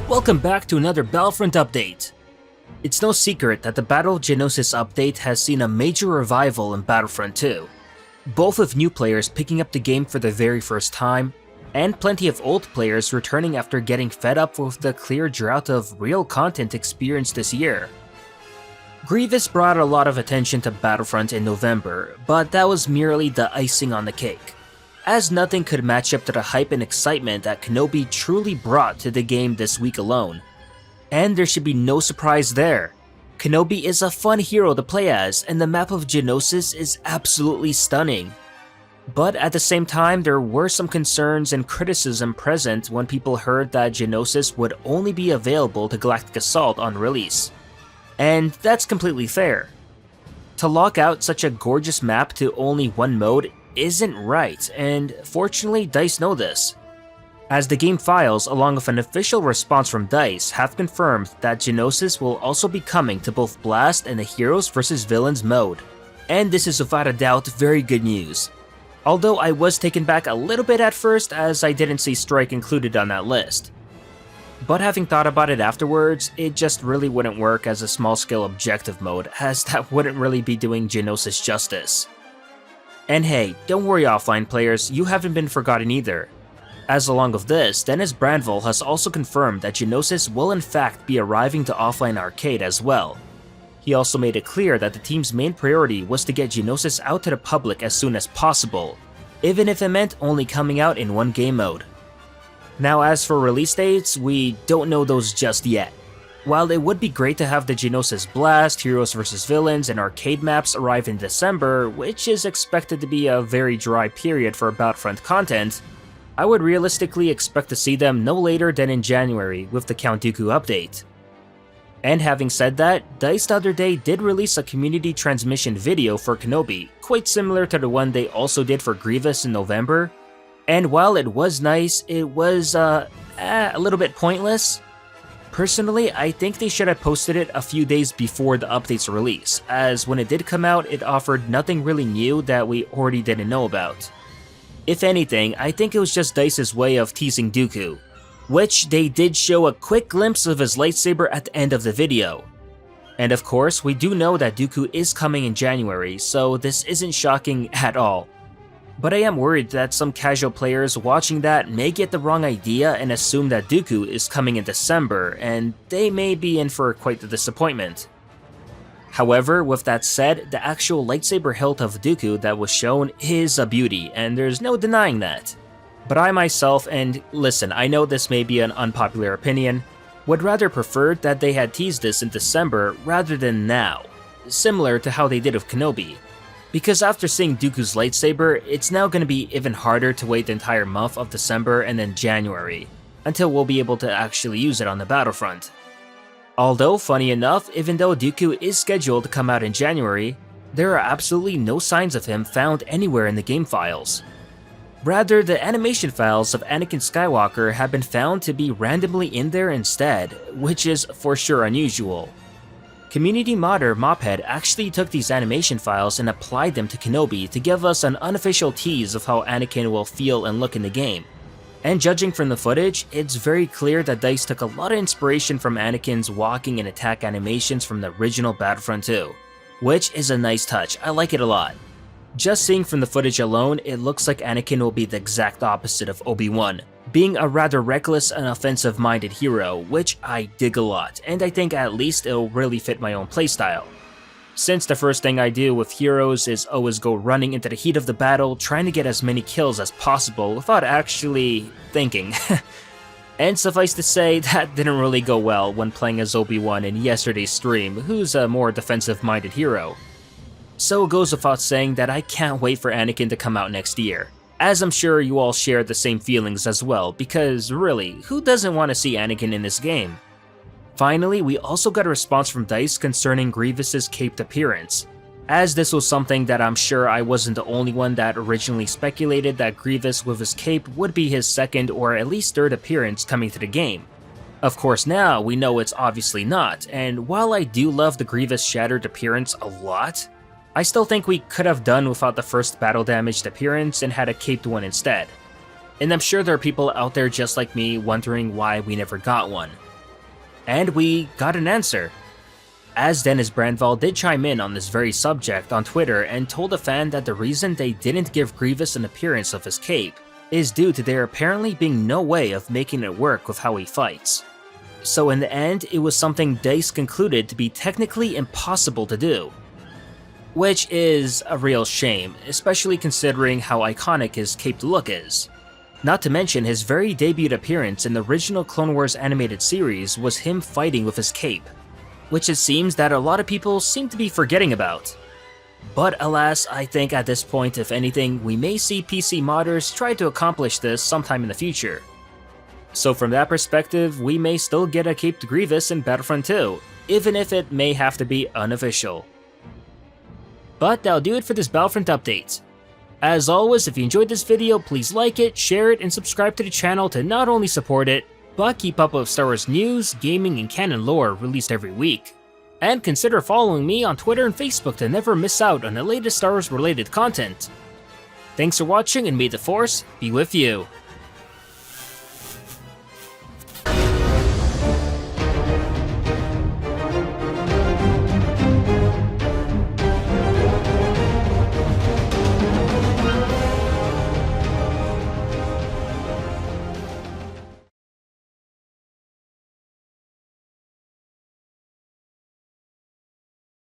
Welcome back to another Battlefront update. It's no secret that the Battle of Geonosis update has seen a major revival in Battlefront 2, both with new players picking up the game for the very first time, and plenty of old players returning after getting fed up with the clear drought of real content experienced this year. Grievous brought a lot of attention to Battlefront in November, but that was merely the icing on the cake, as nothing could match up to the hype and excitement that Kenobi truly brought to the game this week alone. And there should be no surprise there. Kenobi is a fun hero to play as, and the map of Geonosis is absolutely stunning. But at the same time, there were some concerns and criticism present when people heard that Geonosis would only be available to Galactic Assault on release. And that's completely fair. To lock out such a gorgeous map to only one mode isn't right, and fortunately DICE know this, as the game files along with an official response from DICE have confirmed that Geonosis will also be coming to both Blast and the Heroes vs Villains mode. And this is without a doubt very good news. Although I was taken back a little bit at first as I didn't see Strike included on that list. But having thought about it afterwards, it just really wouldn't work as a small-scale objective mode, as that wouldn't really be doing Geonosis justice. And hey, don't worry offline players, you haven't been forgotten either. As along with this, Dennis Brandville has also confirmed that Geonosis will in fact be arriving to offline arcade as well. He also made it clear that the team's main priority was to get Geonosis out to the public as soon as possible, even if it meant only coming out in one game mode. Now as for release dates, we don't know those just yet. While it would be great to have the Geonosis Blast, Heroes vs Villains, and arcade maps arrive in December, which is expected to be a very dry period for Battlefront content, I would realistically expect to see them no later than in January with the Count Dooku update. And having said that, DICE the other day did release a community transmission video for Kenobi, quite similar to the one they also did for Grievous in November, and while it was nice, it was a little bit pointless. Personally, I think they should have posted it a few days before the update's release, as when it did come out, it offered nothing really new that we already didn't know about. If anything, I think it was just DICE's way of teasing Dooku, which they did show a quick glimpse of his lightsaber at the end of the video. And of course, we do know that Dooku is coming in January, so this isn't shocking at all. But I am worried that some casual players watching that may get the wrong idea and assume that Dooku is coming in December, and they may be in for quite the disappointment. However, with that said, the actual lightsaber hilt of Dooku that was shown is a beauty, and there's no denying that. But I myself, and listen, I know this may be an unpopular opinion, would rather prefer that they had teased this in December rather than now, similar to how they did with Kenobi. Because after seeing Dooku's lightsaber, it's now going to be even harder to wait the entire month of December and then January, until we'll be able to actually use it on the battlefront. Although, funny enough, even though Dooku is scheduled to come out in January, there are absolutely no signs of him found anywhere in the game files. Rather, the animation files of Anakin Skywalker have been found to be randomly in there instead, which is for sure unusual. Community modder Mophead actually took these animation files and applied them to Kenobi to give us an unofficial tease of how Anakin will feel and look in the game. And judging from the footage, it's very clear that DICE took a lot of inspiration from Anakin's walking and attack animations from the original Battlefront 2, which is a nice touch, I like it a lot. Just seeing from the footage alone, it looks like Anakin will be the exact opposite of Obi-Wan, being a rather reckless and offensive-minded hero, which I dig a lot, and I think at least it'll really fit my own playstyle. Since the first thing I do with heroes is always go running into the heat of the battle, trying to get as many kills as possible without actually thinking. And suffice to say, that didn't really go well when playing as Obi-Wan in yesterday's stream, who's a more defensive-minded hero. So it goes without saying that I can't wait for Anakin to come out next year, as I'm sure you all share the same feelings as well, because really, who doesn't want to see Anakin in this game? Finally, we also got a response from DICE concerning Grievous's caped appearance, as this was something that I'm sure I wasn't the only one that originally speculated that Grievous with his cape would be his second or at least third appearance coming to the game. Of course now, we know it's obviously not, and while I do love the Grievous shattered appearance a lot, I still think we could have done without the first battle damaged appearance and had a caped one instead. And I'm sure there are people out there just like me wondering why we never got one. And we got an answer. As Dennis Brandval did chime in on this very subject on Twitter and told a fan that the reason they didn't give Grievous an appearance of his cape is due to there apparently being no way of making it work with how he fights. So in the end, it was something DICE concluded to be technically impossible to do. Which is a real shame, especially considering how iconic his caped look is. Not to mention his very debut appearance in the original Clone Wars animated series was him fighting with his cape, which it seems that a lot of people seem to be forgetting about. But alas, I think at this point, if anything, we may see PC modders try to accomplish this sometime in the future. So from that perspective, we may still get a caped Grievous in Battlefront 2, even if it may have to be unofficial. But that'll do it for this Battlefront update. As always, if you enjoyed this video, please like it, share it, and subscribe to the channel to not only support it, but keep up with Star Wars news, gaming, and canon lore released every week. And consider following me on Twitter and Facebook to never miss out on the latest Star Wars related content. Thanks for watching, and may the Force be with you.